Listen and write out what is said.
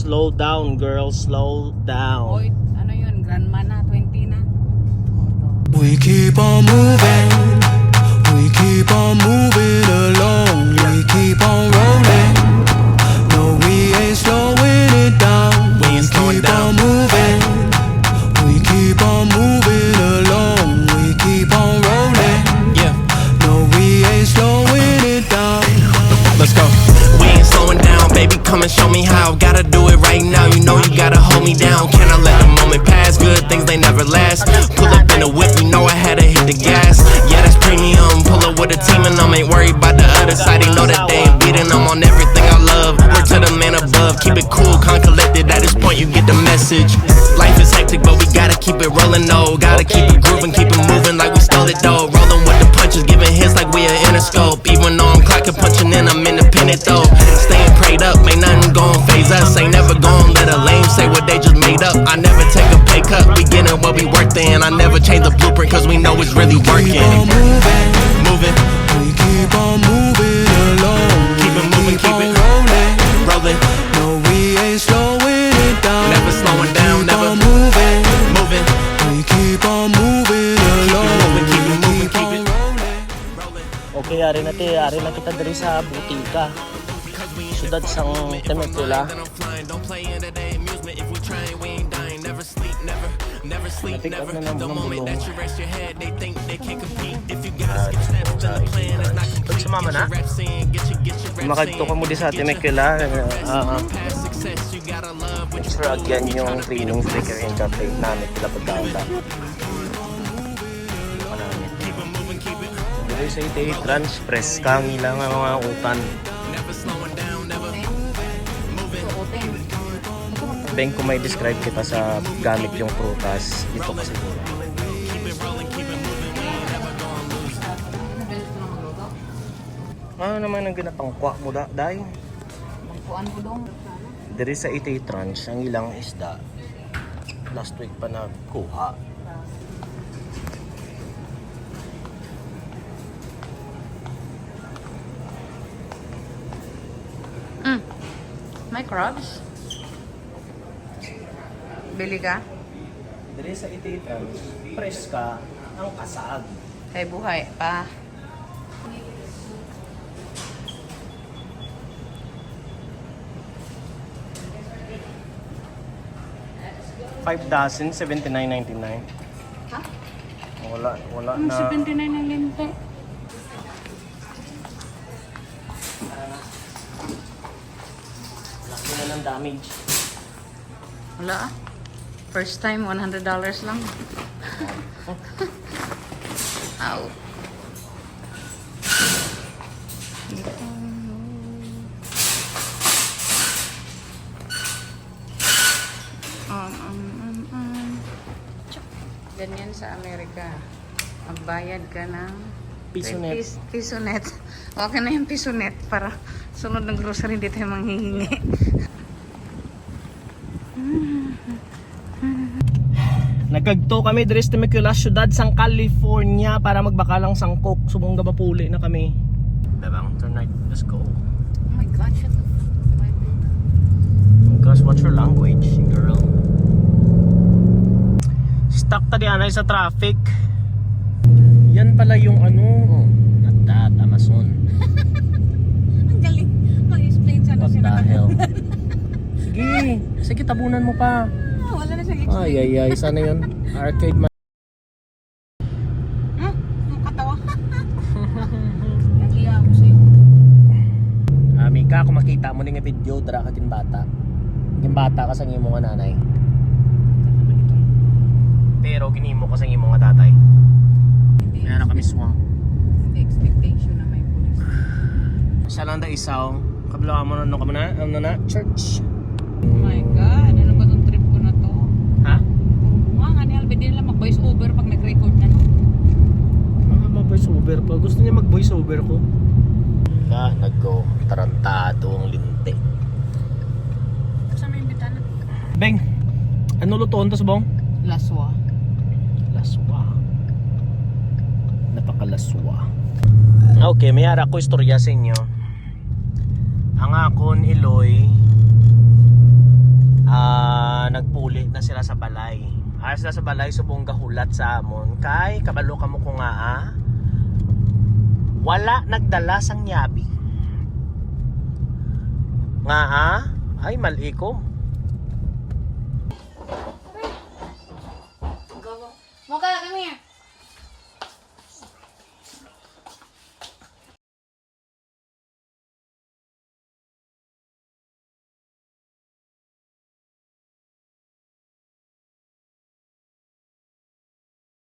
slow down, girl, slow down. Oy, ano yun? Grandma na, 20 na. We keep on moving. We keep on moving along. We keep on rolling. No, we ain't slowing it down. We keep on moving. We keep on moving along. We keep on rolling. Yeah. No, we ain't slowing it down. Let's go. We ain't slowing down, baby. Come and show me how. Gotta do it right now. You know you gotta hold me down. Can I let the moment pass? Good things they never last. Pull up in a whip, you know I had to hit the gas. Yeah, that's premium. Pull up with a team and I'm ain't worried about the other side. They know that they ain't beating. I'm on everything I love. Word to the man above. Keep it cool, calm, collected. At this point, you get the message. Life is hectic, but we gotta keep it rolling, though. Gotta keep it grooving, keep it moving like we stole it, though. Rolling with the punches, giving hits like we are Interscope. Even though I'm clocking, punching in, I'm independent, though. Staying prayed up, ain't nothing gon' phase us. Ain't never gon' let a lame say what they just made up. I never take a pay cut, we getting what we worked in. I never change the blueprint, cause we know it's really working. Keep on moving. Moving, We keep on moving along. keep it moving, keep on it rolling. rolling. No, we ain't slowing it down. Never slowing down, Keep never on moving. moving. We keep on moving along. moving, keep it moving, We keep on it rolling. Okay, ari na kita diri sa butika. Sudad sang Temecula. Napick up na ng bulong. Pag sumama na, makagto ka mo di sa Temecula. Sure, again yung training sticker and cafe namin pila pagkakata. Dili sa ite transpress kang ilang mga utan. Beng, kung may describe kita sa gamit yung prutas, ito kasi siguro. Ano naman ang ginapangkwa mo dahi? Mangkuan ko dong. Diri sa ite tranche, ang ilang isda. Last week pa na kuha. May crabs? Bili ka? Diri sa ite tranche, preska ang kasag. Kay buhay pa. $5 $79.99. Ha? Wala Ang na. 79 ang lente. Laki na ng damage. Wala ah. First time, $100 lang. Ow. Ganyan sa Amerika. Magbayad ka ng Pisonet. Pisonet. Okay na yung pisonet para sunod ng grocery hindi tayo manghihingi. Nagkagto kami diri sa Temecula, syudad sang California para magbakalang sangkok. Sumong gabapuli na kami. Bebang, turn right. Let's go. Oh my God, shut up. Oh gosh, what's your language, girl? Stuck ta diyan ay sa traffic. Yan pala yung ano, natat Amazon. Ang galing. Mag-explain sana What sila. the hell? Sige, tabunan mo pa. Wala na siyang explain. Ay, sana yun. Arcade man. Ang katawa. Nagiya ako sa'yo. Mika, kung makita mo nga video, dara ka din bata. Yung bata ka sa imo nga nanay. Pero ginimo ka sa imo nga tatay. Meron kami swang. Hindi expectation na may pulis. Sa landa isaw, kablawa mo na, ano na, church. Oh my God, ano ba tong trip ko na to? Ha? Nga nga ni Alvin, di nila mag-voice over pag nag-record na no? Mag-voice over pa. Gusto niya mag-voice over ko. Nag-go. Tarantado ang linte. Saan may imbitana? Beng, ano lutoon to sa bong? Laswa. Laswa. Napakalaswa. Okay, may ara ko istorya sa inyo. Ang akon Iloy sila sa balay. Ara sila sa balay subong gahulat sa amon kay kabalo kamo ko nga wala nagdala sang yabi. Nga ay malikom.